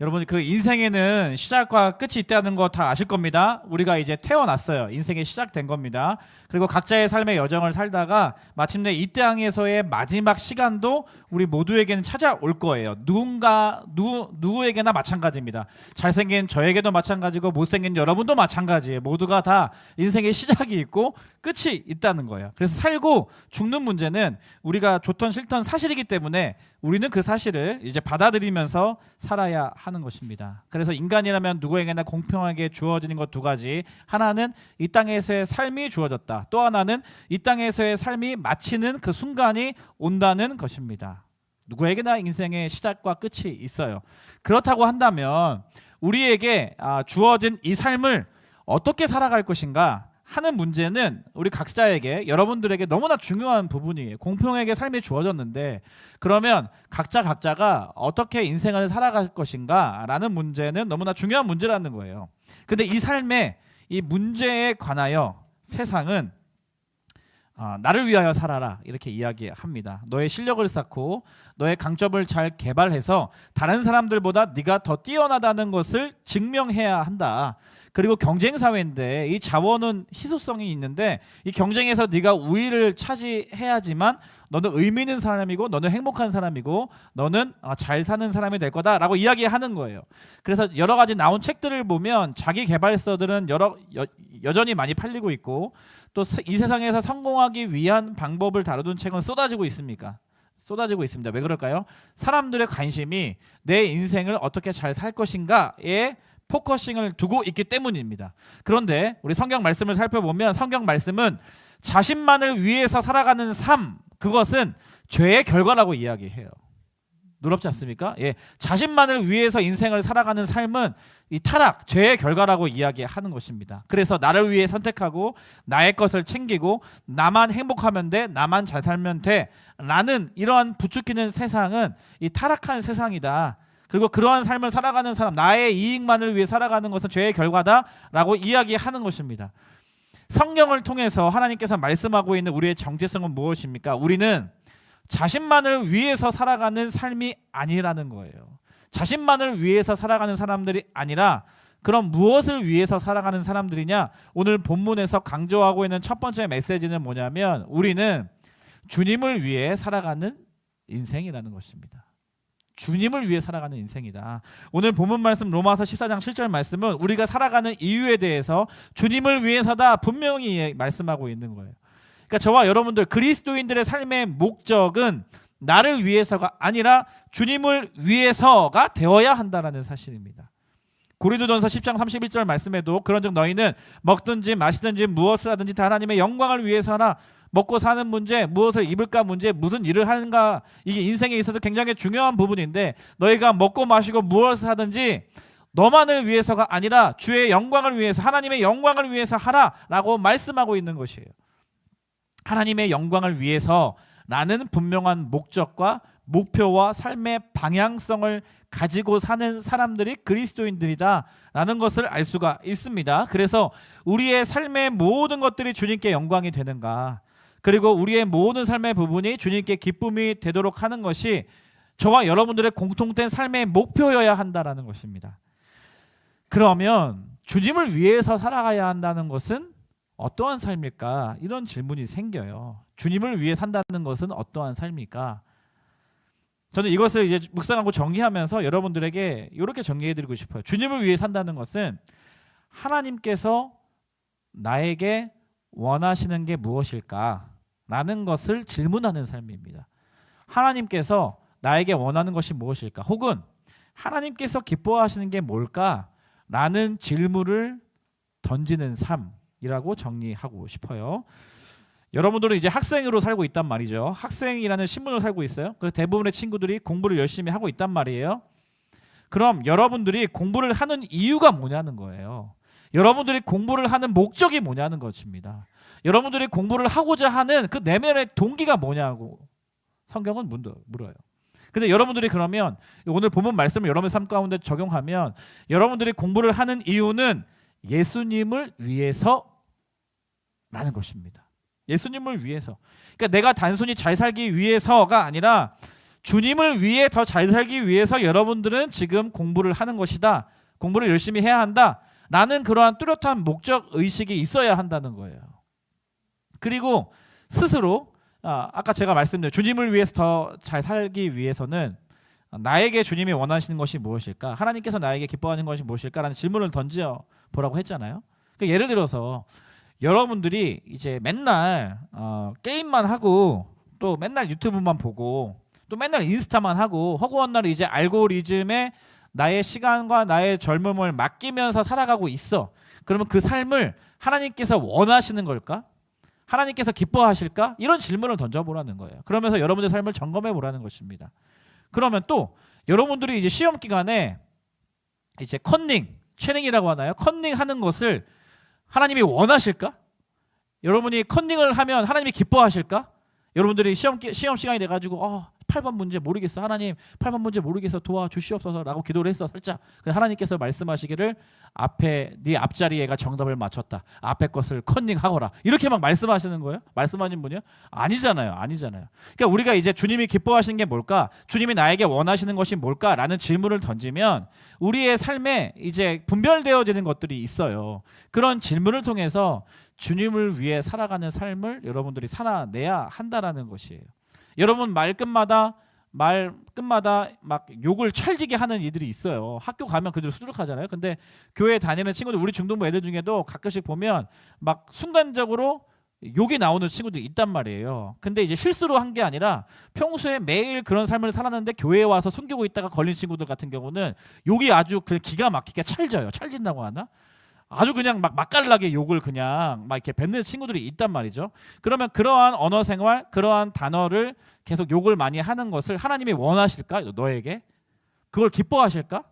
여러분 그 인생에는 시작과 끝이 있다는 거 다 아실 겁니다. 우리가 이제 태어났어요. 인생이 시작된 겁니다. 그리고 각자의 삶의 여정을 살다가 마침내 이 땅에서의 마지막 시간도 우리 모두에게는 찾아올 거예요. 누구에게나 마찬가지입니다. 잘생긴 저에게도 마찬가지고 못생긴 여러분도 마찬가지예요. 모두가 다 인생의 시작이 있고 끝이 있다는 거예요. 그래서 살고 죽는 문제는 우리가 좋던 싫던 사실이기 때문에 우리는 그 사실을 이제 받아들이면서 살아야 하는 것입니다. 그래서 인간이라면 누구에게나 공평하게 주어지는 것 두 가지. 하나는 이 땅에서의 삶이 주어졌다. 또 하나는 이 땅에서의 삶이 마치는 그 순간이 온다는 것입니다. 누구에게나 인생의 시작과 끝이 있어요. 그렇다고 한다면 우리에게 주어진 이 삶을 어떻게 살아갈 것인가 하는 문제는 우리 각자에게, 여러분들에게 너무나 중요한 부분이에요. 공평하게 삶이 주어졌는데 그러면 각자가 어떻게 인생을 살아갈 것인가 라는 문제는 너무나 중요한 문제라는 거예요. 근데 이 삶의 이 문제에 관하여 세상은 나를 위하여 살아라 이렇게 이야기합니다. 너의 실력을 쌓고 너의 강점을 잘 개발해서 다른 사람들보다 네가 더 뛰어나다는 것을 증명해야 한다. 그리고 경쟁 사회인데 이 자원은 희소성이 있는데 이 경쟁에서 네가 우위를 차지해야지만 너는 의미 있는 사람이고 너는 행복한 사람이고 너는 잘 사는 사람이 될 거다라고 이야기하는 거예요. 그래서 여러 가지 나온 책들을 보면 자기 개발서들은 여전히 많이 팔리고 있고 또 이 세상에서 성공하기 위한 방법을 다루는 책은 쏟아지고 있습니다. 왜 그럴까요? 사람들의 관심이 내 인생을 어떻게 잘 살 것인가에 포커싱을 두고 있기 때문입니다. 그런데 우리 성경 말씀을 살펴보면 성경 말씀은 자신만을 위해서 살아가는 삶, 그것은 죄의 결과라고 이야기해요. 놀랍지 않습니까? 자신만을 위해서 인생을 살아가는 삶은 이 타락, 죄의 결과라고 이야기하는 것입니다. 그래서 나를 위해 선택하고 나의 것을 챙기고 나만 행복하면 돼, 나만 잘 살면 돼 라는 이러한 부추기는 세상은 이 타락한 세상이다. 그리고 그러한 삶을 살아가는 사람, 나의 이익만을 위해 살아가는 것은 죄의 결과다라고 이야기하는 것입니다. 성경을 통해서 하나님께서 말씀하고 있는 우리의 정체성은 무엇입니까? 우리는 자신만을 위해서 살아가는 삶이 아니라는 거예요. 자신만을 위해서 살아가는 사람들이 아니라 그럼 무엇을 위해서 살아가는 사람들이냐? 오늘 본문에서 강조하고 있는 첫 번째 메시지는 뭐냐면 우리는 주님을 위해 살아가는 인생이라는 것입니다. 주님을 위해 살아가는 인생이다. 오늘 본문 말씀 로마서 14장 7절 말씀은 우리가 살아가는 이유에 대해서 주님을 위해서다 분명히 말씀하고 있는 거예요. 그러니까 저와 여러분들 그리스도인들의 삶의 목적은 나를 위해서가 아니라 주님을 위해서가 되어야 한다는 사실입니다. 고린도전서 10장 31절 말씀에도 그런즉 너희는 먹든지 마시든지 무엇을 하든지 다 하나님의 영광을 위해서 하나. 먹고 사는 문제, 무엇을 입을까 문제, 무슨 일을 하는가, 이게 인생에 있어서 굉장히 중요한 부분인데 너희가 먹고 마시고 무엇을 하든지 너만을 위해서가 아니라 주의 영광을 위해서, 하나님의 영광을 위해서 하라라고 말씀하고 있는 것이에요. 하나님의 영광을 위해서라는 분명한 목적과 목표와 삶의 방향성을 가지고 사는 사람들이 그리스도인들이다라는 것을 알 수가 있습니다. 그래서 우리의 삶의 모든 것들이 주님께 영광이 되는가, 그리고 우리의 모든 삶의 부분이 주님께 기쁨이 되도록 하는 것이 저와 여러분들의 공통된 삶의 목표여야 한다는 것입니다. 그러면 주님을 위해서 살아가야 한다는 것은 어떠한 삶일까? 이런 질문이 생겨요. 주님을 위해 산다는 것은 어떠한 삶일까? 저는 이것을 이제 묵상하고 정리하면서 여러분들에게 이렇게 정리해드리고 싶어요. 주님을 위해 산다는 것은 하나님께서 나에게 원하시는 게 무엇일까? 라는 것을 질문하는 삶입니다. 하나님께서 나에게 원하는 것이 무엇일까? 혹은 하나님께서 기뻐하시는 게 뭘까? 라는 질문을 던지는 삶이라고 정리하고 싶어요. 여러분들은 이제 학생으로 살고 있단 말이죠. 학생이라는 신분으로 살고 있어요. 그래서 대부분의 친구들이 공부를 열심히 하고 있단 말이에요. 그럼 여러분들이 공부를 하는 이유가 뭐냐는 거예요. 여러분들이 공부를 하는 목적이 뭐냐는 것입니다. 여러분들이 공부를 하고자 하는 그 내면의 동기가 뭐냐고 성경은 물어요. 근데 여러분들이 그러면 오늘 본문 말씀을 여러분의 삶 가운데 적용하면 여러분들이 공부를 하는 이유는 예수님을 위해서라는 것입니다. 예수님을 위해서. 그러니까 내가 단순히 잘 살기 위해서가 아니라 주님을 위해 더 잘 살기 위해서 여러분들은 지금 공부를 하는 것이다. 공부를 열심히 해야 한다. 라는 그러한 뚜렷한 목적 의식이 있어야 한다는 거예요. 그리고 스스로 아까 제가 말씀드린 주님을 위해서 더 잘 살기 위해서는 나에게 주님이 원하시는 것이 무엇일까? 하나님께서 나에게 기뻐하는 것이 무엇일까라는 질문을 던져 보라고 했잖아요. 그러니까 예를 들어서 여러분들이 이제 맨날 게임만 하고 또 맨날 유튜브만 보고 또 맨날 인스타만 하고 허구한 날 이제 알고리즘에 나의 시간과 나의 젊음을 맡기면서 살아가고 있어. 그러면 그 삶을 하나님께서 원하시는 걸까? 하나님께서 기뻐하실까? 이런 질문을 던져보라는 거예요. 그러면서 여러분의 삶을 점검해 보라는 것입니다. 그러면 또 여러분들이 이제 시험 기간에 이제 컨닝, 트레이닝이라고 하나요? 컨닝 하는 것을 하나님이 원하실까? 여러분이 컨닝을 하면 하나님이 기뻐하실까? 여러분들이 시험 시간이 돼가지고 8번 문제 모르겠어. 하나님 8번 문제 모르겠어. 도와주시옵소서라고 기도를 했어. 살짝. 근데 하나님께서 말씀하시기를 앞에 네 앞자리에가 정답을 맞췄다. 앞에 것을 컨닝하거라. 이렇게 막 말씀하시는 거예요? 말씀하신 분이요? 아니잖아요. 그러니까 우리가 이제 주님이 기뻐하시는 게 뭘까? 주님이 나에게 원하시는 것이 뭘까라는 질문을 던지면 우리의 삶에 이제 분별되어지는 것들이 있어요. 그런 질문을 통해서 주님을 위해 살아가는 삶을 여러분들이 살아내야 한다라는 것이에요. 여러분 말끝마다 막 욕을 찰지게 하는 이들이 있어요. 학교 가면 그들 수두룩하잖아요. 근데 교회 다니는 친구들, 우리 중등부 애들 중에도 가끔씩 보면 막 순간적으로 욕이 나오는 친구들이 있단 말이에요. 근데 이제 실수로 한 게 아니라 평소에 매일 그런 삶을 살았는데 교회에 와서 숨기고 있다가 걸린 친구들 같은 경우는 욕이 아주 그 기가 막히게 찰져요. 찰진다고 하나? 아주 그냥 막 맛깔나게 욕을 그냥 막 이렇게 뱉는 친구들이 있단 말이죠. 그러면 그러한 언어 생활, 그러한 단어를 계속 욕을 많이 하는 것을 하나님이 원하실까? 너에게? 그걸 기뻐하실까?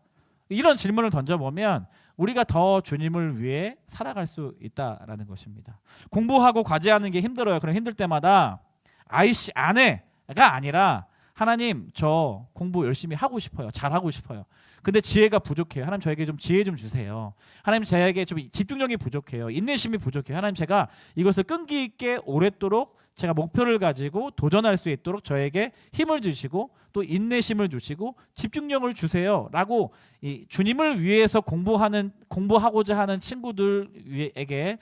이런 질문을 던져보면 우리가 더 주님을 위해 살아갈 수 있다라는 것입니다. 공부하고 과제하는 게 힘들어요. 그럼 힘들 때마다 아이씨 안 해가 아니라 하나님 저 공부 열심히 하고 싶어요. 잘하고 싶어요. 근데 지혜가 부족해요. 하나님 저에게 좀 지혜 좀 주세요. 하나님 저에게 좀 집중력이 부족해요. 인내심이 부족해요. 하나님 제가 이것을 끈기 있게 오랫도록 제가 목표를 가지고 도전할 수 있도록 저에게 힘을 주시고 또 인내심을 주시고 집중력을 주세요. 라고 이 주님을 위해서 공부하고자 하는 친구들에게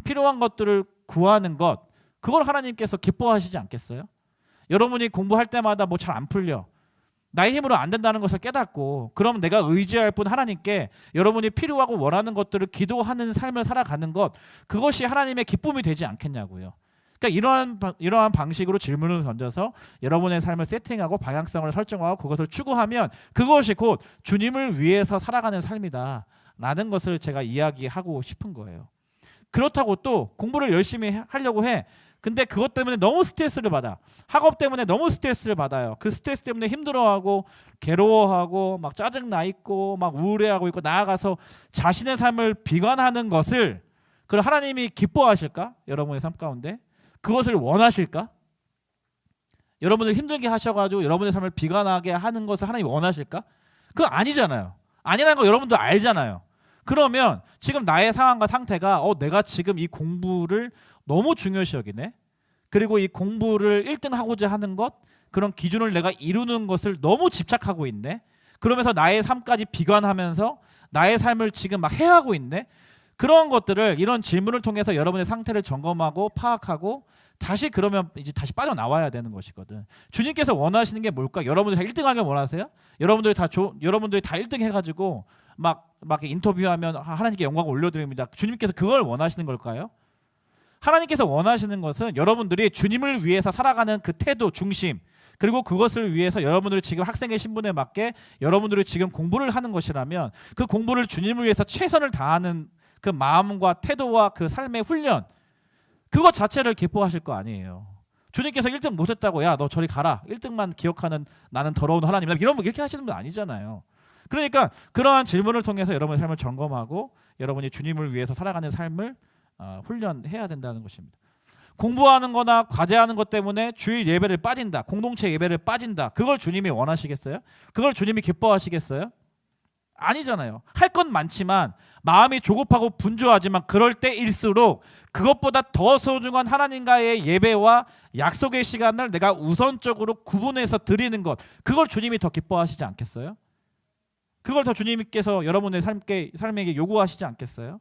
필요한 것들을 구하는 것, 그걸 하나님께서 기뻐하시지 않겠어요? 여러분이 공부할 때마다 뭐 잘 안 풀려. 나의 힘으로 안 된다는 것을 깨닫고 그럼 내가 의지할 뿐 하나님께 여러분이 필요하고 원하는 것들을 기도하는 삶을 살아가는 것, 그것이 하나님의 기쁨이 되지 않겠냐고요. 그러니까 이러한 방식으로 질문을 던져서 여러분의 삶을 세팅하고 방향성을 설정하고 그것을 추구하면 그것이 곧 주님을 위해서 살아가는 삶이다 라는 것을 제가 이야기하고 싶은 거예요. 그렇다고 또 공부를 열심히 하려고 해. 근데 그것 때문에 너무 스트레스를 받아. 학업 때문에 너무 스트레스를 받아요. 그 스트레스 때문에 힘들어하고 괴로워하고 막 짜증나 있고 막 우울해하고 있고 나아가서 자신의 삶을 비관하는 것을 그걸 하나님이 기뻐하실까? 여러분의 삶 가운데 그것을 원하실까? 여러분을 힘들게 하셔가지고 여러분의 삶을 비관하게 하는 것을 하나님이 원하실까? 그거 아니잖아요. 아니라는 거 여러분도 알잖아요. 그러면 지금 나의 상황과 상태가 내가 지금 이 공부를 너무 중요시 여기네. 그리고 이 공부를 1등 하고자 하는 것, 그런 기준을 내가 이루는 것을 너무 집착하고 있네. 그러면서 나의 삶까지 비관하면서 나의 삶을 지금 막 해하고 있네. 그런 것들을 이런 질문을 통해서 여러분의 상태를 점검하고 파악하고 다시 그러면 이제 다시 빠져나와야 되는 것이거든. 주님께서 원하시는 게 뭘까? 여러분들 다 1등 하길 원하세요? 여러분들이 다 1등 해가지고 막 인터뷰하면 하나님께 영광을 올려드립니다. 주님께서 그걸 원하시는 걸까요? 하나님께서 원하시는 것은 여러분들이 주님을 위해서 살아가는 그 태도, 중심, 그리고 그것을 위해서 여러분들이 지금 학생의 신분에 맞게 여러분들이 지금 공부를 하는 것이라면 그 공부를 주님을 위해서 최선을 다하는 그 마음과 태도와 그 삶의 훈련, 그것 자체를 기뻐하실 거 아니에요. 주님께서 1등 못했다고 야 너 저리 가라 1등만 기억하는 나는 더러운 하나님 이렇게 하시는 분 아니잖아요. 그러니까 그러한 질문을 통해서 여러분의 삶을 점검하고 여러분이 주님을 위해서 살아가는 삶을 훈련해야 된다는 것입니다. 공부하는 거나 과제하는 것 때문에 주일 예배를 빠진다, 공동체 예배를 빠진다, 그걸 주님이 원하시겠어요? 그걸 주님이 기뻐하시겠어요? 아니잖아요. 할 건 많지만 마음이 조급하고 분주하지만 그럴 때일수록 그것보다 더 소중한 하나님과의 예배와 약속의 시간을 내가 우선적으로 구분해서 드리는 것, 그걸 주님이 더 기뻐하시지 않겠어요? 그걸 더 주님께서 여러분의 삶에게 요구하시지 않겠어요?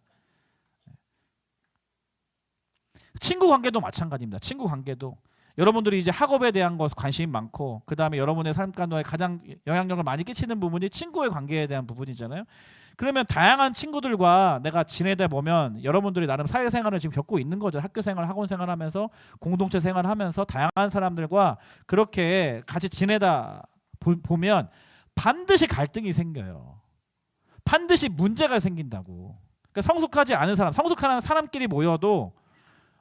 친구 관계도 마찬가지입니다. 친구 관계도 여러분들이 이제 학업에 대한 것 관심이 많고, 그 다음에 여러분의 삶 가운데 가장 영향력을 많이 끼치는 부분이 친구의 관계에 대한 부분이잖아요. 그러면 다양한 친구들과 내가 지내다 보면 여러분들이 나름 사회생활을 지금 겪고 있는 거죠. 학교생활, 학원생활 하면서 공동체 생활하면서 다양한 사람들과 그렇게 같이 지내다 보면 반드시 갈등이 생겨요. 반드시 문제가 생긴다고. 그러니까 성숙하지 않은 사람, 성숙한 사람끼리 모여도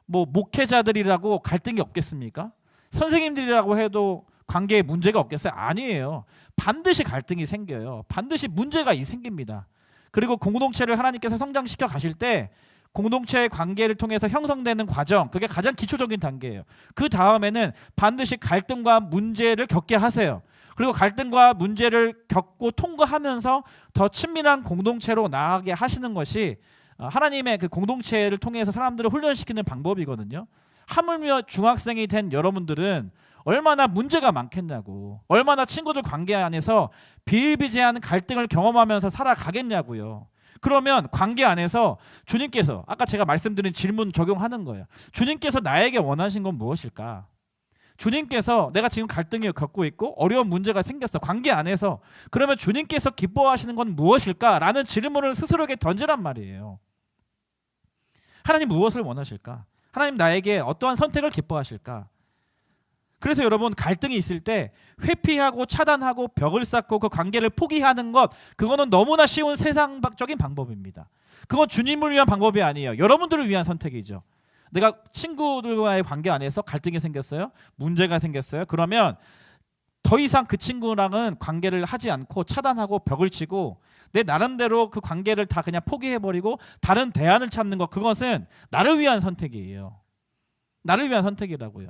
뭐 목회자들이라고 갈등이 없겠습니까? 선생님들이라고 해도 관계에 문제가 없겠어요? 아니에요. 반드시 갈등이 생겨요. 반드시 문제가 생깁니다. 그리고 공동체를 하나님께서 성장시켜 가실 때 공동체의 관계를 통해서 형성되는 과정, 그게 가장 기초적인 단계예요. 그 다음에는 반드시 갈등과 문제를 겪게 하세요. 그리고 갈등과 문제를 겪고 통과하면서 더 친밀한 공동체로 나아가게 하시는 것이 하나님의 그 공동체를 통해서 사람들을 훈련시키는 방법이거든요. 하물며 중학생이 된 여러분들은 얼마나 문제가 많겠냐고, 얼마나 친구들 관계 안에서 비일비재한 갈등을 경험하면서 살아가겠냐고요. 그러면 관계 안에서 주님께서 아까 제가 말씀드린 질문 적용하는 거예요. 주님께서 나에게 원하신 건 무엇일까? 주님께서 내가 지금 갈등을 겪고 있고 어려운 문제가 생겼어, 관계 안에서. 그러면 주님께서 기뻐하시는 건 무엇일까? 라는 질문을 스스로에게 던지란 말이에요. 하나님 무엇을 원하실까? 하나님 나에게 어떠한 선택을 기뻐하실까? 그래서 여러분, 갈등이 있을 때 회피하고 차단하고 벽을 쌓고 그 관계를 포기하는 것, 그거는 너무나 쉬운 세상적인 방법입니다. 그건 주님을 위한 방법이 아니에요. 여러분들을 위한 선택이죠. 내가 친구들과의 관계 안에서 갈등이 생겼어요, 문제가 생겼어요. 그러면 더 이상 그 친구랑은 관계를 하지 않고 차단하고 벽을 치고 내 나름대로 그 관계를 다 그냥 포기해버리고 다른 대안을 찾는 것, 그것은 나를 위한 선택이에요. 나를 위한 선택이라고요.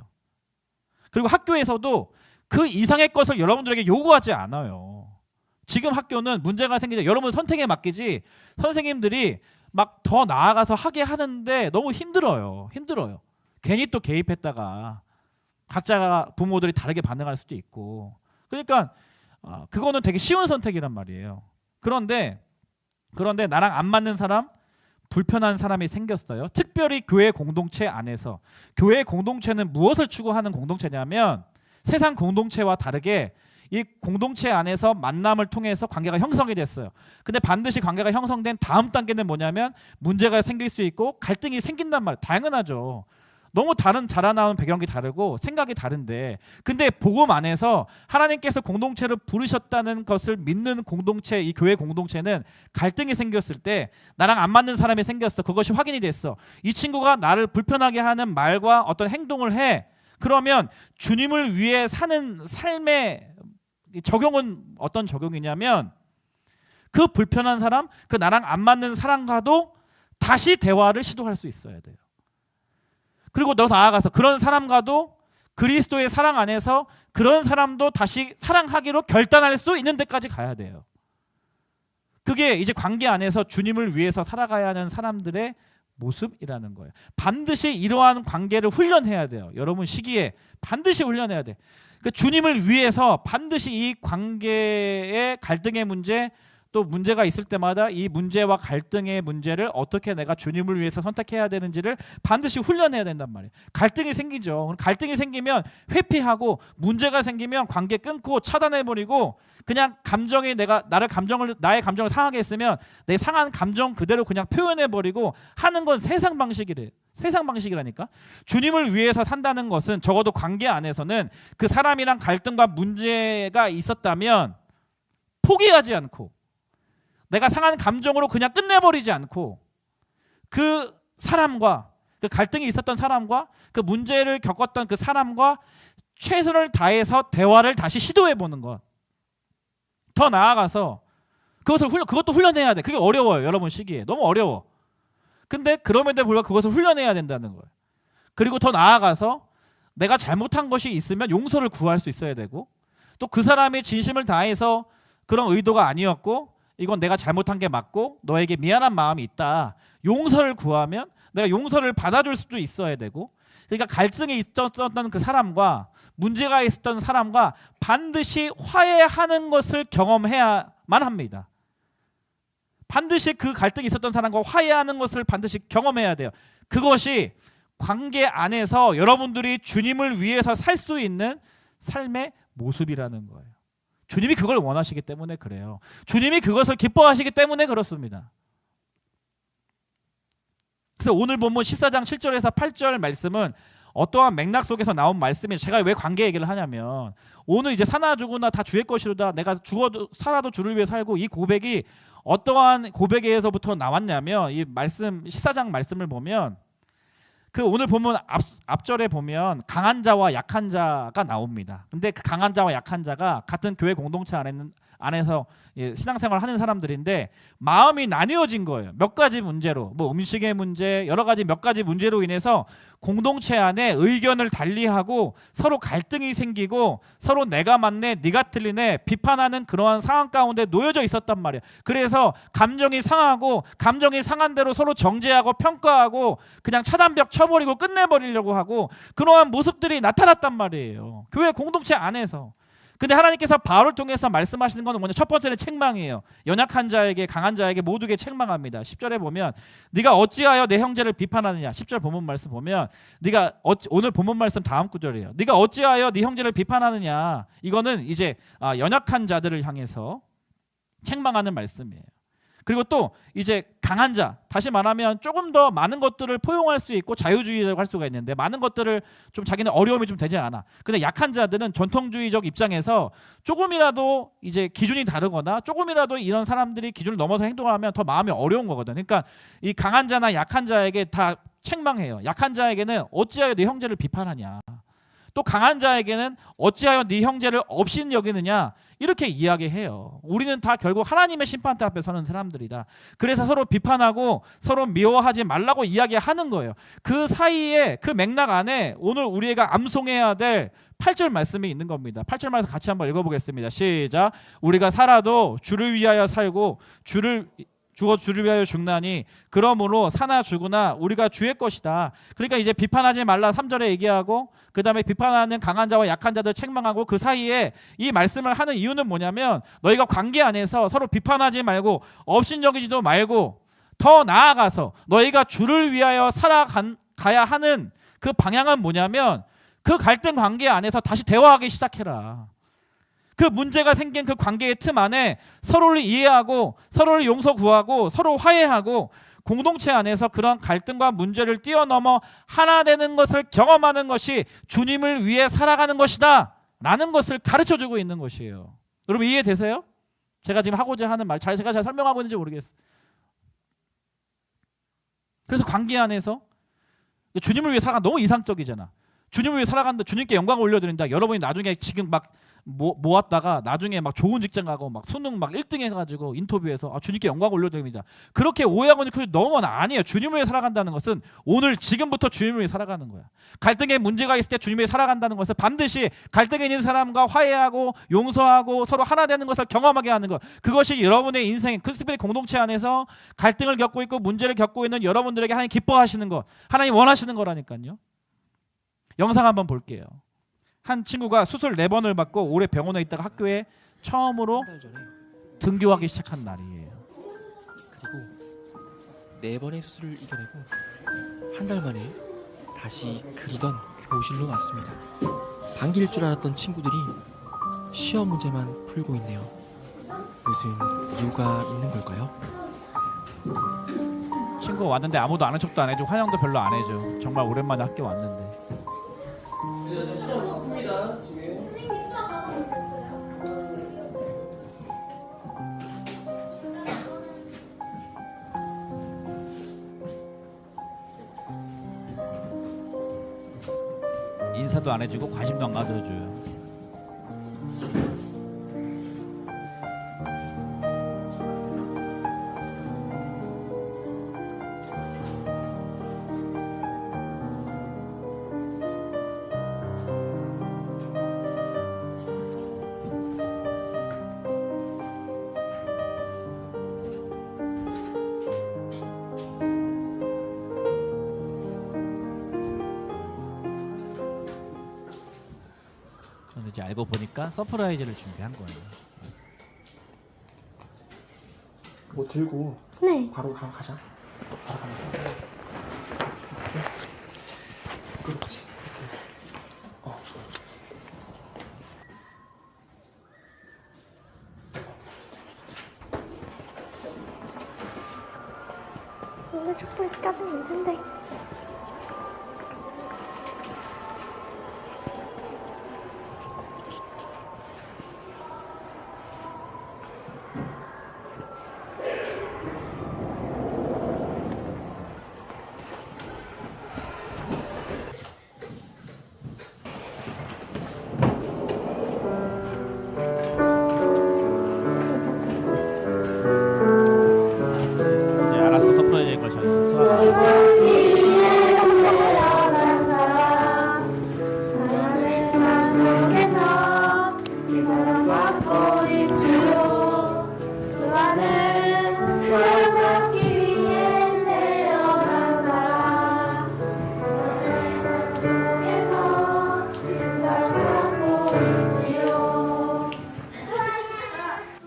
그리고 학교에서도 그 이상의 것을 여러분들에게 요구하지 않아요. 지금 학교는 문제가 생기죠. 여러분 선택에 맡기지 선생님들이 막 더 나아가서 하게 하는데 너무 힘들어요. 괜히 또 개입했다가 각자 부모들이 다르게 반응할 수도 있고. 그러니까 그거는 되게 쉬운 선택이란 말이에요. 그런데 나랑 안 맞는 사람, 불편한 사람이 생겼어요. 특별히 교회 공동체 안에서. 교회 공동체는 무엇을 추구하는 공동체냐면 세상 공동체와 다르게 이 공동체 안에서 만남을 통해서 관계가 형성이 됐어요. 근데 반드시 관계가 형성된 다음 단계는 뭐냐면 문제가 생길 수 있고 갈등이 생긴단 말이에요. 당연하죠. 너무 자라나온 배경이 다르고 생각이 다른데, 근데 복음 안에서 하나님께서 공동체를 부르셨다는 것을 믿는 공동체, 이 교회 공동체는 갈등이 생겼을 때 나랑 안 맞는 사람이 생겼어. 그것이 확인이 됐어. 이 친구가 나를 불편하게 하는 말과 어떤 행동을 해. 그러면 주님을 위해 사는 삶의 적용은 어떤 적용이냐면 그 불편한 사람, 그 나랑 안 맞는 사람과도 다시 대화를 시도할 수 있어야 돼요. 그리고 더 나아가서 그런 사람과도 그리스도의 사랑 안에서 그런 사람도 다시 사랑하기로 결단할 수 있는 데까지 가야 돼요. 그게 이제 관계 안에서 주님을 위해서 살아가야 하는 사람들의 모습이라는 거예요. 반드시 이러한 관계를 훈련해야 돼요. 여러분 시기에 반드시 훈련해야 돼. 그 주님을 위해서 반드시 이 관계의 갈등의 문제, 또 문제가 있을 때마다 이 문제와 갈등의 문제를 어떻게 내가 주님을 위해서 선택해야 되는지를 반드시 훈련해야 된단 말이에요. 갈등이 생기죠. 갈등이 생기면 회피하고, 문제가 생기면 관계 끊고 차단해버리고, 그냥 감정이 나의 감정을 상하게 했으면 내 상한 감정 그대로 그냥 표현해버리고 하는 건 세상 방식이래요. 세상 방식이라니까. 주님을 위해서 산다는 것은 적어도 관계 안에서는 그 사람이랑 갈등과 문제가 있었다면 포기하지 않고, 내가 상한 감정으로 그냥 끝내버리지 않고, 그 사람과, 그 갈등이 있었던 사람과, 그 문제를 겪었던 그 사람과 최선을 다해서 대화를 다시 시도해보는 것. 더 나아가서 그것도 훈련해야 돼. 그게 어려워요. 여러분 시기에 너무 어려워. 근데 그럼에도 불구하고 그것을 훈련해야 된다는 거예요. 그리고 더 나아가서 내가 잘못한 것이 있으면 용서를 구할 수 있어야 되고, 또 그 사람이 진심을 다해서 그런 의도가 아니었고 이건 내가 잘못한 게 맞고 너에게 미안한 마음이 있다. 용서를 구하면 내가 용서를 받아줄 수도 있어야 되고, 그러니까 갈등이 있었던 그 사람과 문제가 있었던 사람과 반드시 화해하는 것을 경험해야만 합니다. 반드시 그 갈등이 있었던 사람과 화해하는 것을 반드시 경험해야 돼요. 그것이 관계 안에서 여러분들이 주님을 위해서 살 수 있는 삶의 모습이라는 거예요. 주님이 그걸 원하시기 때문에 그래요. 주님이 그것을 기뻐하시기 때문에 그렇습니다. 그래서 오늘 본문 14장 7절에서 8절 말씀은 어떠한 맥락 속에서 나온 말씀이, 제가 왜 관계 얘기를 하냐면 오늘 이제 사나 죽으나 다 주의 것이로다, 내가 죽어도 살아도 주를 위해 살고, 이 고백이 어떠한 고백에서부터 나왔냐면 이 말씀 14장 말씀을 보면 그 오늘 보면 앞절에 보면 강한 자와 약한 자가 나옵니다. 근데 그 강한 자와 약한 자가 같은 교회 공동체 안에서 신앙생활을 하는 사람들인데 마음이 나뉘어진 거예요. 몇 가지 문제로, 뭐 음식의 문제, 여러 가지 몇 가지 문제로 인해서 공동체 안에 의견을 달리하고 서로 갈등이 생기고 서로 내가 맞네, 네가 틀리네 비판하는 그러한 상황 가운데 놓여져 있었단 말이에요. 그래서 감정이 상하고 감정이 상한 대로 서로 정죄하고 평가하고 그냥 차단벽 쳐버리고 끝내버리려고 하고 그러한 모습들이 나타났단 말이에요. 교회 공동체 안에서. 근데 하나님께서 바울을 통해서 말씀하시는 것은 뭐냐? 첫 번째는 책망이에요. 연약한 자에게 강한 자에게 모두에게 책망합니다. 10절에 보면 네가 어찌하여 내 형제를 비판하느냐. 10절 본문 말씀 보면 오늘 본문 말씀 다음 구절이에요. 네가 어찌하여 네 형제를 비판하느냐. 이거는 이제 연약한 자들을 향해서 책망하는 말씀이에요. 그리고 또 이제 강한 자, 다시 말하면 조금 더 많은 것들을 포용할 수 있고 자유주의라고 할 수가 있는데 많은 것들을 좀 자기는 어려움이 좀 되지 않아. 근데 약한 자들은 전통주의적 입장에서 조금이라도 이제 기준이 다르거나 조금이라도 이런 사람들이 기준을 넘어서 행동하면 더 마음이 어려운 거거든. 그러니까 이 강한 자나 약한 자에게 다 책망해요. 약한 자에게는 어찌하여 네 형제를 비판하냐. 또 강한 자에게는 어찌하여 네 형제를 없인 여기느냐, 이렇게 이야기해요. 우리는 다 결국 하나님의 심판대 앞에 서는 사람들이다. 그래서 서로 비판하고 서로 미워하지 말라고 이야기하는 거예요. 그 사이에 그 맥락 안에 오늘 우리가 암송해야 될 8절 말씀이 있는 겁니다. 8절 말씀 같이 한번 읽어보겠습니다. 시작. 우리가 살아도 주를 위하여 살고 주를 위하여 죽나니 그러므로 사나 죽으나 우리가 주의 것이다. 그러니까 이제 비판하지 말라 3절에 얘기하고 그 다음에 비판하는 강한 자와 약한 자들 책망하고 그 사이에 이 말씀을 하는 이유는 뭐냐면 너희가 관계 안에서 서로 비판하지 말고 업신여기지도 말고 더 나아가서 너희가 주를 위하여 살아가야 하는 그 방향은 뭐냐면 그 갈등 관계 안에서 다시 대화하기 시작해라. 그 문제가 생긴 그 관계의 틈 안에 서로를 이해하고 서로를 용서 구하고 서로 화해하고 공동체 안에서 그런 갈등과 문제를 뛰어넘어 하나 되는 것을 경험하는 것이 주님을 위해 살아가는 것이다 라는 것을 가르쳐주고 있는 것이에요. 여러분 이해되세요? 제가 지금 하고자 하는 말 제가 잘 설명하고 있는지 모르겠어요. 그래서 관계 안에서 주님을 위해 살아가는 너무 이상적이잖아. 주님을 위해 살아간다, 주님께 영광을 올려드린다. 여러분이 나중에 지금 막 모았다가 나중에 막 좋은 직장 가고 막 수능 막 1등 해가지고 인터뷰에서 주님께 영광을 올려드립니다. 그렇게 오해하고는 그 너무 아니에요. 주님을 위해 살아간다는 것은 오늘 지금부터 주님을 위해 살아가는 거야. 갈등에 문제가 있을 때 주님을 위해 살아간다는 것은 반드시 갈등에 있는 사람과 화해하고 용서하고 서로 하나 되는 것을 경험하게 하는 것. 그것이 여러분의 인생 크리스찬 공동체 안에서 갈등을 겪고 있고 문제를 겪고 있는 여러분들에게 하나님 기뻐하시는 것, 하나님 원하시는 거라니까요. 영상 한번 볼게요. 한 친구가 수술 4번을 받고 올해 병원에 있다가 학교에 처음으로 등교하기 시작한 날이에요. 그리고 4번의 수술을 이겨내고 한 달 만에 다시 그리던 교실로 왔습니다. 반기일 줄 알았던 친구들이 시험 문제만 풀고 있네요. 무슨 이유가 있는 걸까요? 친구 왔는데 아무도 아는 척도 안 해주고 환영도 별로 안 해줘. 정말 오랜만에 학교 왔는데. 인사도 안 해주고 관심도 안 가져줘요. 이제 알고 보니까 서프라이즈를 준비한 거예요. 뭐 들고 네. 바로 가자. 바로 가면서. 그렇지. 어. 근데 촛불까지는 있는데. 이제 알았어 서프라이즈인 걸 저는 수아가 알았어.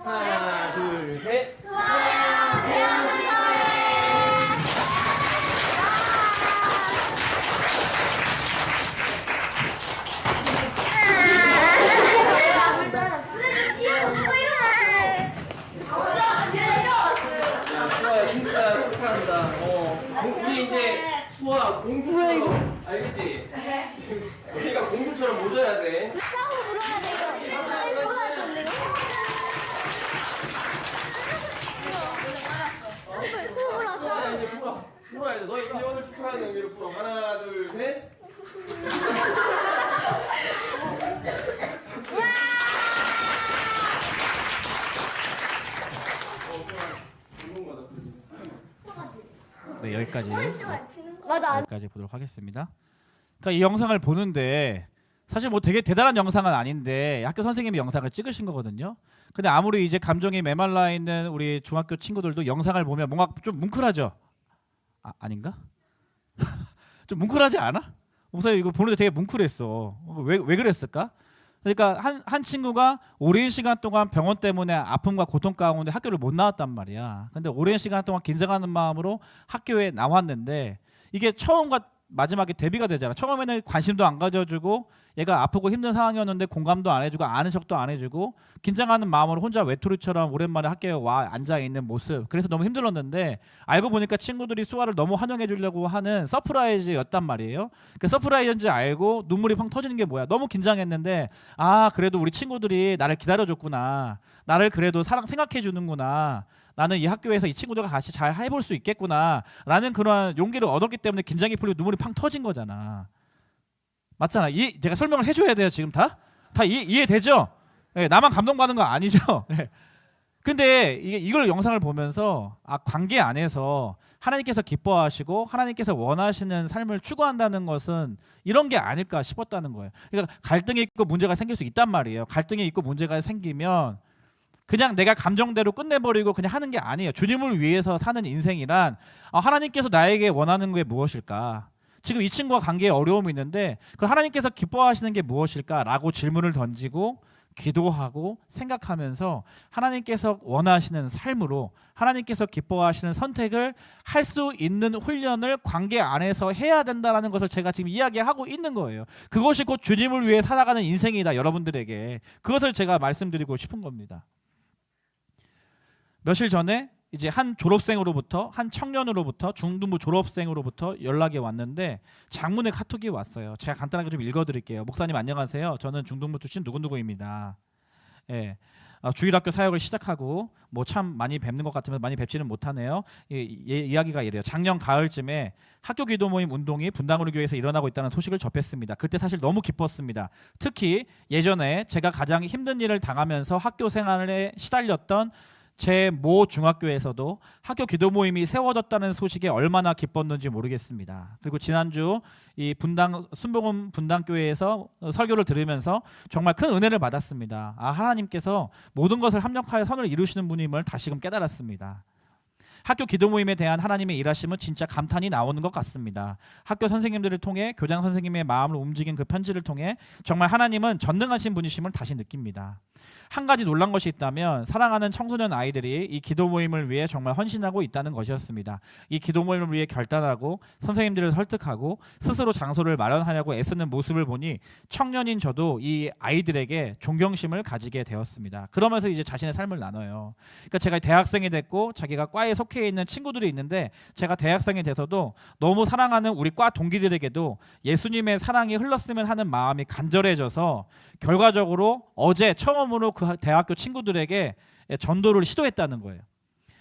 하나, 둘, 셋. 수아야 진짜 축하한다. 우리 이제 수아 공주처럼 알겠지? 우리가 공주처럼 모셔야 돼. 수아야 이제 풀어야 돼. 너 이제 오늘 축하하는 의미로 풀어. 하나, 둘, 셋. 네 여기까지. 맞아. 여기까지 보도록 하겠습니다. 그러니까 이 영상을 보는데 사실 뭐 되게 대단한 영상은 아닌데 학교 선생님이 영상을 찍으신 거거든요. 근데 아무리 이제 감정이 메말라 있는 우리 중학교 친구들도 영상을 보면 뭔가 좀 뭉클하죠. 아닌가? 좀 뭉클하지 않아? 우선 이거 보는데 되게 뭉클했어. 왜 그랬을까? 그러니까 한 친구가 오랜 시간 동안 병원 때문에 아픔과 고통 가운데 학교를 못 나왔단 말이야. 근데 오랜 시간 동안 긴장하는 마음으로 학교에 나왔는데 이게 처음과 마지막에 대비가 되잖아. 처음에는 관심도 안 가져주고 얘가 아프고 힘든 상황이었는데 공감도 안 해주고 아는 척도 안 해주고 긴장하는 마음으로 혼자 외톨이처럼 오랜만에 학교에 와 앉아있는 모습. 그래서 너무 힘들었는데 알고 보니까 친구들이 수아를 너무 환영해 주려고 하는 서프라이즈였단 말이에요. 그 서프라이즈인지 알고 눈물이 펑 터지는 게 뭐야. 너무 긴장했는데 아 그래도 우리 친구들이 나를 기다려줬구나. 나를 그래도 생각해 주는구나. 나는 이 학교에서 이 친구들과 같이 잘 해볼 수 있겠구나 라는 그런 용기를 얻었기 때문에 긴장이 풀리고 눈물이 팡 터진 거잖아. 맞잖아. 제가 설명을 해줘야 돼요 지금 다 이해되죠? 네, 나만 감동받는 거 아니죠? 네. 근데 이걸 영상을 보면서 관계 안에서 하나님께서 기뻐하시고 하나님께서 원하시는 삶을 추구한다는 것은 이런 게 아닐까 싶었다는 거예요. 그러니까 갈등이 있고 문제가 생길 수 있단 말이에요. 갈등이 있고 문제가 생기면 그냥 내가 감정대로 끝내버리고 그냥 하는 게 아니에요. 주님을 위해서 사는 인생이란 하나님께서 나에게 원하는 게 무엇일까? 지금 이 친구와 관계에 어려움이 있는데 그 하나님께서 기뻐하시는 게 무엇일까라고 질문을 던지고 기도하고 생각하면서 하나님께서 원하시는 삶으로 하나님께서 기뻐하시는 선택을 할 수 있는 훈련을 관계 안에서 해야 된다는 것을 제가 지금 이야기하고 있는 거예요. 그것이 곧 주님을 위해 살아가는 인생이다. 여러분들에게 그것을 제가 말씀드리고 싶은 겁니다. 며칠 전에 이제 한 졸업생으로부터 한 청년으로부터 중등부 졸업생으로부터 연락이 왔는데 장문의 카톡이 왔어요. 제가 간단하게 좀 읽어드릴게요. 목사님 안녕하세요. 저는 중등부 출신 누구누구입니다. 예. 주일학교 사역을 시작하고 뭐 참 많이 뵙는 것 같으면 많이 뵙지는 못하네요. 이야기가 이래요. 작년 가을쯤에 학교 기도 모임 운동이 분당우리 교회에서 일어나고 있다는 소식을 접했습니다. 그때 사실 너무 기뻤습니다. 특히 예전에 제가 가장 힘든 일을 당하면서 학교 생활에 시달렸던 제 모 중학교에서도 학교 기도 모임이 세워졌다는 소식에 얼마나 기뻤는지 모르겠습니다. 그리고 지난주 이 순복음 분당교회에서 설교를 들으면서 정말 큰 은혜를 받았습니다. 하나님께서 모든 것을 합력하여 선을 이루시는 분임을 다시금 깨달았습니다. 학교 기도 모임에 대한 하나님의 일하심은 진짜 감탄이 나오는 것 같습니다. 학교 선생님들을 통해 교장 선생님의 마음을 움직인 그 편지를 통해 정말 하나님은 전능하신 분이심을 다시 느낍니다. 한 가지 놀란 것이 있다면 사랑하는 청소년 아이들이 이 기도 모임을 위해 정말 헌신하고 있다는 것이었습니다. 이 기도 모임을 위해 결단하고 선생님들을 설득하고 스스로 장소를 마련하려고 애쓰는 모습을 보니 청년인 저도 이 아이들에게 존경심을 가지게 되었습니다. 그러면서 이제 자신의 삶을 나눠요. 그러니까 제가 대학생이 됐고 자기가 과에 속해 있는 친구들이 있는데 제가 대학생이 돼서도 너무 사랑하는 우리 과 동기들에게도 예수님의 사랑이 흘렀으면 하는 마음이 간절해져서 결과적으로 어제 처음으로 그 대학교 친구들에게 전도를 시도했다는 거예요.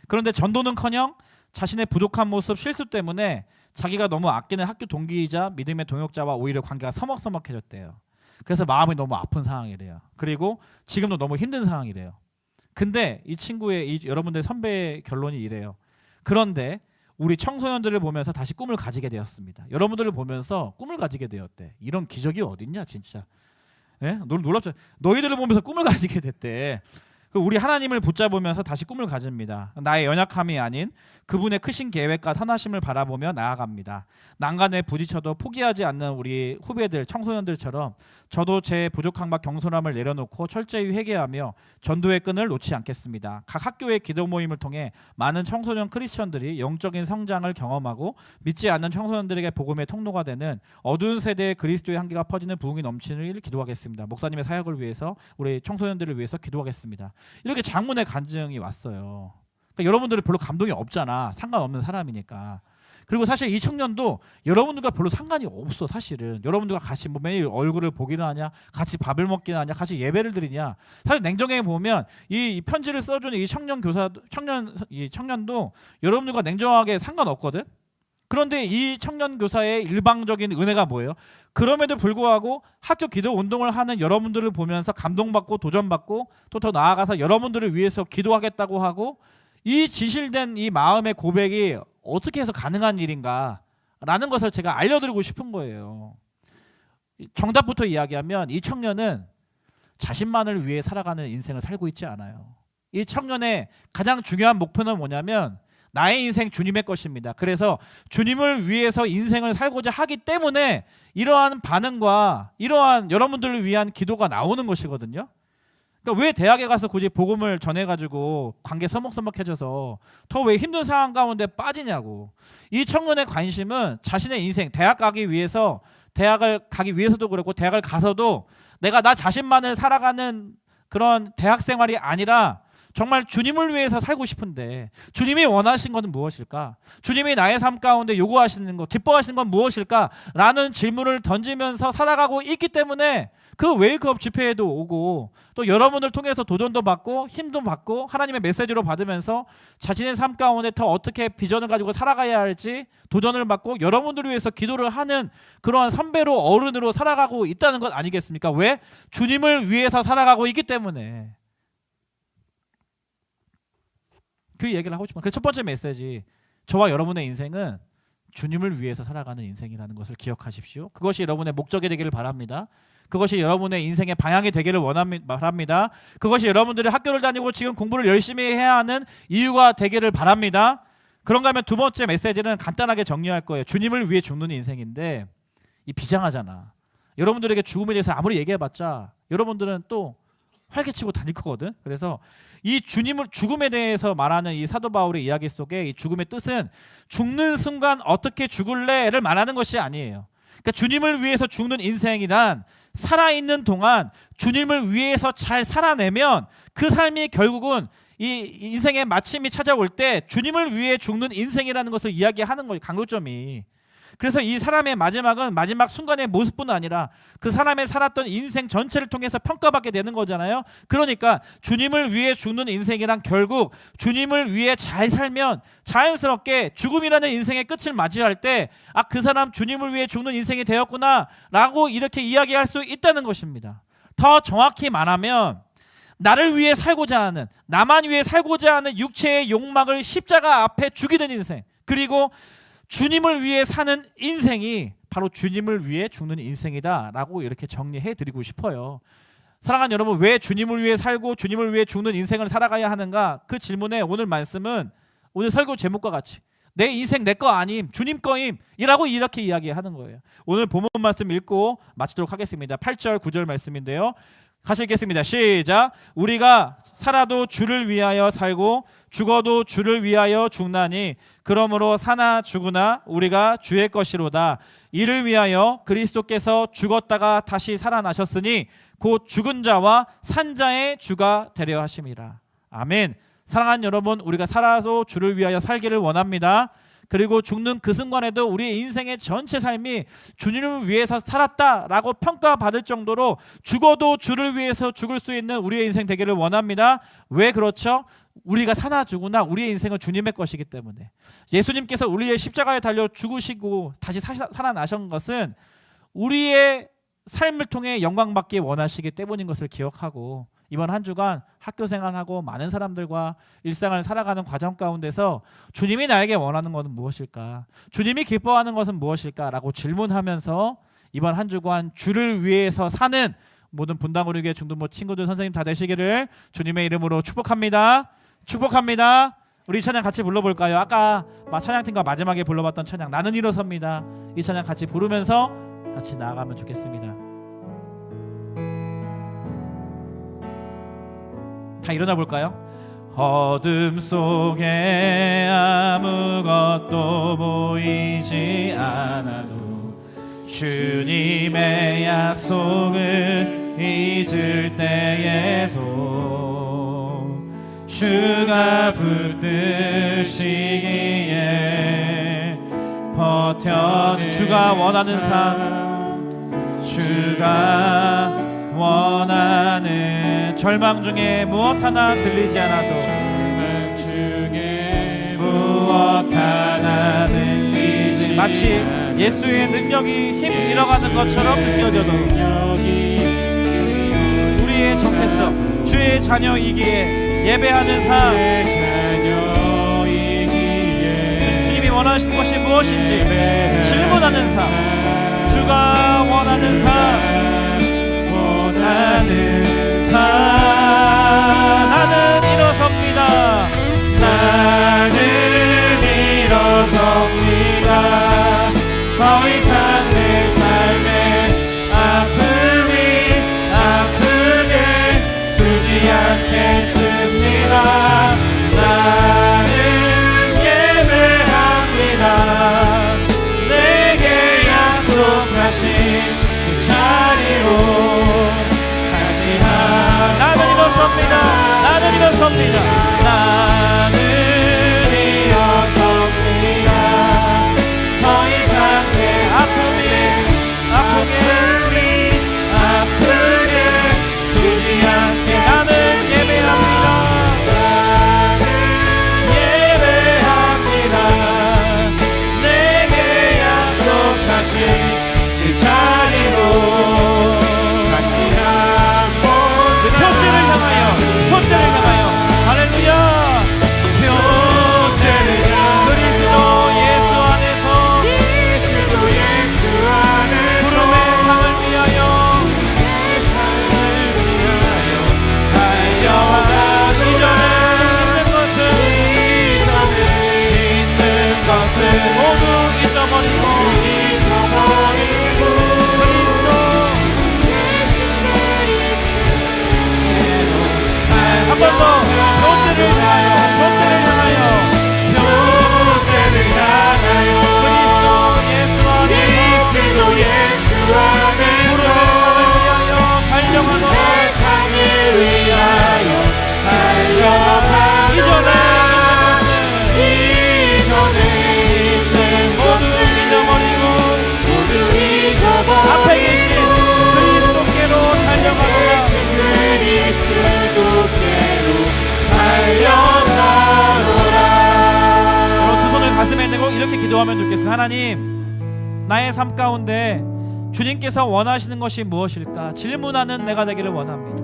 그런데 전도는커녕 자신의 부족한 모습, 실수 때문에 자기가 너무 아끼는 학교 동기이자 믿음의 동역자와 오히려 관계가 서먹서먹해졌대요. 그래서 마음이 너무 아픈 상황이래요. 그리고 지금도 너무 힘든 상황이래요. 근데 이 친구의 여러분들 선배의 결론이 이래요. 그런데 우리 청소년들을 보면서 다시 꿈을 가지게 되었습니다. 여러분들을 보면서 꿈을 가지게 되었대. 이런 기적이 어딨냐 진짜. 예? 놀랍죠. 너희들을 보면서 꿈을 가지게 됐대. 우리 하나님을 붙잡으면서 다시 꿈을 가집니다. 나의 연약함이 아닌 그분의 크신 계획과 선하심을 바라보며 나아갑니다. 난간에 부딪혀도 포기하지 않는 우리 후배들, 청소년들처럼 저도 제 부족함과 경솔함을 내려놓고 철저히 회개하며 전도의 끈을 놓지 않겠습니다. 각 학교의 기도 모임을 통해 많은 청소년 크리스천들이 영적인 성장을 경험하고 믿지 않는 청소년들에게 복음의 통로가 되는 어두운 세대의 그리스도의 향기가 퍼지는 부흥이 넘치는 기도하겠습니다. 목사님의 사역을 위해서 우리 청소년들을 위해서 기도하겠습니다. 이렇게 장문의 간증이 왔어요. 그러니까 여러분들은 별로 감동이 없잖아. 상관없는 사람이니까. 그리고 사실 이 청년도 여러분들과 별로 상관이 없어. 사실은 여러분들과 같이 뭐 매일 얼굴을 보기는 하냐, 같이 밥을 먹기는 하냐, 같이 예배를 드리냐. 사실 냉정하게 보면 이 편지를 써주는 이 청년도 여러분들과 냉정하게 상관없거든. 그런데 이 청년 교사의 일방적인 은혜가 뭐예요? 그럼에도 불구하고 학교 기도 운동을 하는 여러분들을 보면서 감동받고 도전받고 또 더 나아가서 여러분들을 위해서 기도하겠다고 하고 이 진실된 이 마음의 고백이 어떻게 해서 가능한 일인가 라는 것을 제가 알려드리고 싶은 거예요. 정답부터 이야기하면 이 청년은 자신만을 위해 살아가는 인생을 살고 있지 않아요. 이 청년의 가장 중요한 목표는 뭐냐면 나의 인생 주님의 것입니다. 그래서 주님을 위해서 인생을 살고자 하기 때문에 이러한 반응과 이러한 여러분들을 위한 기도가 나오는 것이거든요. 그러니까 왜 대학에 가서 굳이 복음을 전해가지고 관계 서먹서먹해져서 더 왜 힘든 상황 가운데 빠지냐고. 이 청년의 관심은 자신의 인생, 대학을 가기 위해서도 그렇고 대학을 가서도 내가 나 자신만을 살아가는 그런 대학 생활이 아니라 정말 주님을 위해서 살고 싶은데 주님이 원하신 것은 무엇일까? 주님이 나의 삶 가운데 요구하시는 것, 기뻐하시는 건 무엇일까? 라는 질문을 던지면서 살아가고 있기 때문에 그 웨이크업 집회에도 오고 또 여러분을 통해서 도전도 받고 힘도 받고 하나님의 메시지로 받으면서 자신의 삶 가운데 더 어떻게 비전을 가지고 살아가야 할지 도전을 받고 여러분들을 위해서 기도를 하는 그러한 선배로 어른으로 살아가고 있다는 것 아니겠습니까? 왜? 주님을 위해서 살아가고 있기 때문에. 그 얘기를 하고 싶어요. 그래서 첫 번째 메시지, 저와 여러분의 인생은 주님을 위해서 살아가는 인생이라는 것을 기억하십시오. 그것이 여러분의 목적이 되기를 바랍니다. 그것이 여러분의 인생의 방향이 되기를 바랍니다. 그것이 여러분들이 학교를 다니고 지금 공부를 열심히 해야 하는 이유가 되기를 바랍니다. 그런가 하면 두 번째 메시지는 간단하게 정리할 거예요. 주님을 위해 죽는 인생인데 이 비장하잖아. 여러분들에게 죽음에 대해서 아무리 얘기해봤자 여러분들은 또 활개치고 다닐 거거든. 그래서 이 죽음에 대해서 말하는 이 사도 바울의 이야기 속에 이 죽음의 뜻은 죽는 순간 어떻게 죽을래를 말하는 것이 아니에요. 그러니까 주님을 위해서 죽는 인생이란 살아있는 동안 주님을 위해서 잘 살아내면 그 삶이 결국은 이 인생의 마침이 찾아올 때 주님을 위해 죽는 인생이라는 것을 이야기하는 거예요. 강조점이. 그래서 이 사람의 마지막은 마지막 순간의 모습뿐 아니라 그 사람의 살았던 인생 전체를 통해서 평가받게 되는 거잖아요. 그러니까 주님을 위해 죽는 인생이란 결국 주님을 위해 잘 살면 자연스럽게 죽음이라는 인생의 끝을 맞이할 때 아, 그 사람 주님을 위해 죽는 인생이 되었구나 라고 이렇게 이야기할 수 있다는 것입니다. 더 정확히 말하면 나를 위해 살고자 하는, 나만 위해 살고자 하는 육체의 욕망을 십자가 앞에 죽이는 인생, 그리고 주님을 위해 사는 인생이 바로 주님을 위해 죽는 인생이다라고 이렇게 정리해 드리고 싶어요. 사랑하는 여러분, 왜 주님을 위해 살고 주님을 위해 죽는 인생을 살아가야 하는가? 그 질문에 오늘 말씀은 오늘 설교 제목과 같이 내 인생 내 거 아님 주님 거임 이라고 이렇게 이야기하는 거예요. 오늘 본문 말씀 읽고 마치도록 하겠습니다. 8절 9절 말씀인데요. 같이 읽겠습니다. 시작. 우리가 살아도 주를 위하여 살고 죽어도 주를 위하여 죽나니 그러므로 사나 죽으나 우리가 주의 것이로다. 이를 위하여 그리스도께서 죽었다가 다시 살아나셨으니 곧 죽은 자와 산 자의 주가 되려 하심이라. 아멘. 사랑하는 여러분, 우리가 살아서 주를 위하여 살기를 원합니다. 그리고 죽는 그 순간에도 우리의 인생의 전체 삶이 주님을 위해서 살았다라고 평가받을 정도로 죽어도 주를 위해서 죽을 수 있는 우리의 인생 되기를 원합니다. 왜 그렇죠? 우리가 사나 죽으나 우리의 인생은 주님의 것이기 때문에. 예수님께서 우리의 십자가에 달려 죽으시고 다시 살아나신 것은 우리의 삶을 통해 영광받기 원하시기 때문인 것을 기억하고, 이번 한 주간 학교 생활하고 많은 사람들과 일상을 살아가는 과정 가운데서 주님이 나에게 원하는 것은 무엇일까? 주님이 기뻐하는 것은 무엇일까? 라고 질문하면서 이번 한 주간 주를 위해서 사는 모든 분당우리교회 중등부 친구들 선생님 다 되시기를 주님의 이름으로 축복합니다. 축복합니다. 우리 이 찬양 같이 불러볼까요? 아까 찬양팀과 마지막에 불러봤던 찬양 나는 일어섭니다. 이 찬양 같이 부르면서 같이 나아가면 좋겠습니다. 다 일어나 볼까요? 어둠 속에 아무것도 보이지 않아도 주님의 약속을 잊을 때에도 주가 붙드시기에 버텨내 주가 원하는 삶, 주가 원하는 절망 중에 무엇 하나 들리지 않아도 무엇 하나 들리지 마치 예수의 능력이 힘 잃어가는 것처럼 느껴져도 우리의 정체성 주의 자녀이기에 예배하는 삶, 주님이 원하시는 것이 무엇인지 질문하는 삶, 주가 원하는 삶, 나는 일어섭니다. 나는 일어섭니다. 더 이상 내 삶에 아픔이 아프게 두지 않겠습니다. 나는 예배합니다. 내게 약속하신 그 자리로 나는 일어섭니다. 나는 일어섭니다. 나는 일어섭니다. 더 이상 내 아픔이 아프게 두지 않게 나는 예배합니다. 예배합니다. 내게 약속하신 그 자리로 표대를 향하여 할렐루야. 표대를 그리스도 예수 안에서 구름의 상을 위하여 달려와 이전에 있는 것을 모두 잊어버리고 한 번 더 표대를 향하여 그리스도 예수 안에서 구름의 상을 위하여 달려가 이전에 있는 것을 모두 잊어버리고 앞에 계신 그리스도께로 달려가노라. 두 손을 가슴에 대고 이렇게 기도하면 좋겠습니다. 하나님, 나의 삶 가운데 주님께서 원하시는 것이 무엇일까 질문하는 내가 되기를 원합니다.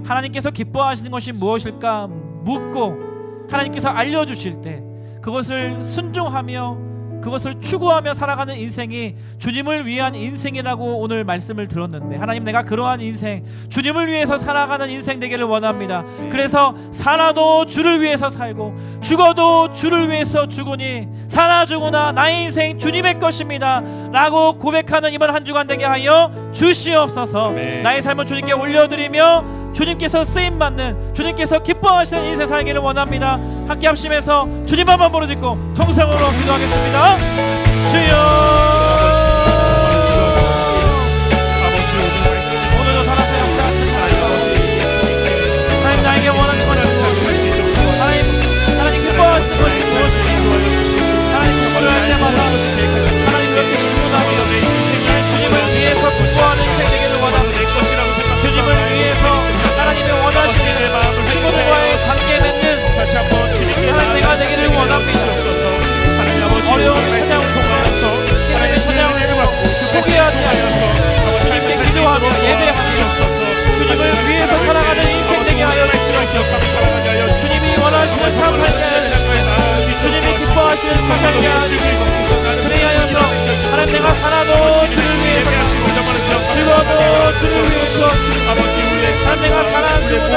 하나님께서 기뻐하시는 것이 무엇일까 묻고 하나님께서 알려주실 때 그것을 순종하며 그것을 추구하며 살아가는 인생이 주님을 위한 인생이라고 오늘 말씀을 들었는데, 하나님, 내가 그러한 인생, 주님을 위해서 살아가는 인생 되기를 원합니다. 그래서 살아도 주를 위해서 살고 죽어도 주를 위해서 죽으니 살아 죽으나 나의 인생 주님의 것입니다 라고 고백하는 이번 한 주간 되게 하여 주시옵소서. 나의 삶을 주님께 올려드리며 주님께서 쓰임받는, 주님께서 기뻐하시는 인생 살기를 원합니다. 함께 합심해서 주님 한번 부르짖고 통성으로 기도하겠습니다. 주여, 오늘도 살아서 역사하시는 하나님, 나에게 원하는 것이 무엇이고, 하나님 기뻐하시는 것이 무엇이고, 하나님 기도할 때마다 하나님 그렇게 질문하며 나의 주님을 위해서 기뻐하는 인생 되기를 원합니다. 주님을 위해서 하나님의 원하시는 친구들과의 관계 맺는 하나님 내가 되기를 원합니다. 어려움이 찾아올 순간 하나님의 찾아올 때 포기하지 않고 주님께 기도하며 예배하며 주님을 위해서 살아가는 인생 되게 하여 주시옵소서. 주님이 원하시는 삶 살게 하여 주님이 기뻐하시는 삶 살게 하여 주시옵소서. 그래 하여서 하나님, 내가 살아도 주를 위해서 죽어도 주를 위해서 하나님, 내가 살아 죽으나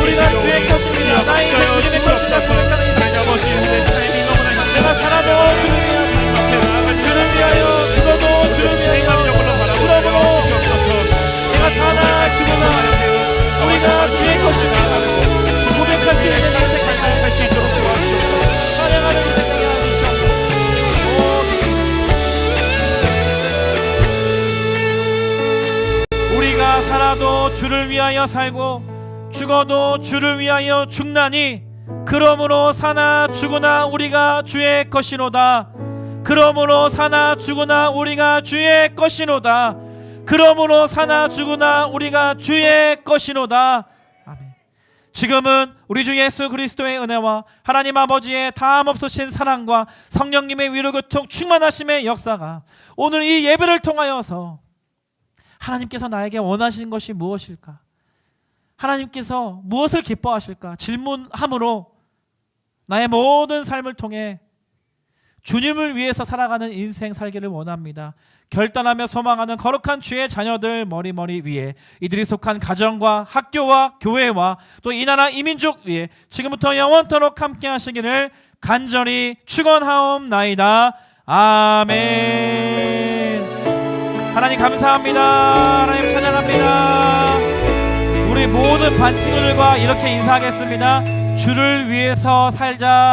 우리가 주의 것입니다. 나의 인생 주님의 것이다 생각하는 인생, 내가 살아도 주를 위하여 주를 위하여 죽어도 주를 위하여 그러므로 내가 살아 죽으나 우리가 주의 것입니다 고백할 수 있는 인생 살수 있도록 도와주시옵소서. 찬양하는 인생 되게 하시옵소서. 우리가 살아도 주를 위하여 살고 죽어도 주를 위하여 죽나니 그러므로 사나 죽으나 우리가 주의 것이로다. 그러므로 사나 죽으나 우리가 주의 것이로다. 그러므로 사나 죽으나 우리가 주의 것이로다. 아멘. 지금은 우리 주 예수 그리스도의 은혜와 하나님 아버지의 다함없으신 사랑과 성령님의 위로교통 충만하심의 역사가 오늘 이 예배를 통하여서 하나님께서 나에게 원하시는 것이 무엇일까? 하나님께서 무엇을 기뻐하실까? 질문함으로 나의 모든 삶을 통해 주님을 위해서 살아가는 인생 살기를 원합니다. 결단하며 소망하는 거룩한 주의 자녀들 머리 위에, 이들이 속한 가정과 학교와 교회와 또 이 나라 이민족 위에 지금부터 영원토록 함께 하시기를 간절히 축원하옵나이다. 아멘. 하나님 감사합니다. 하나님 찬양합니다. 우리 모든 반친구들과 이렇게 인사하겠습니다. 주를 위해서 살자.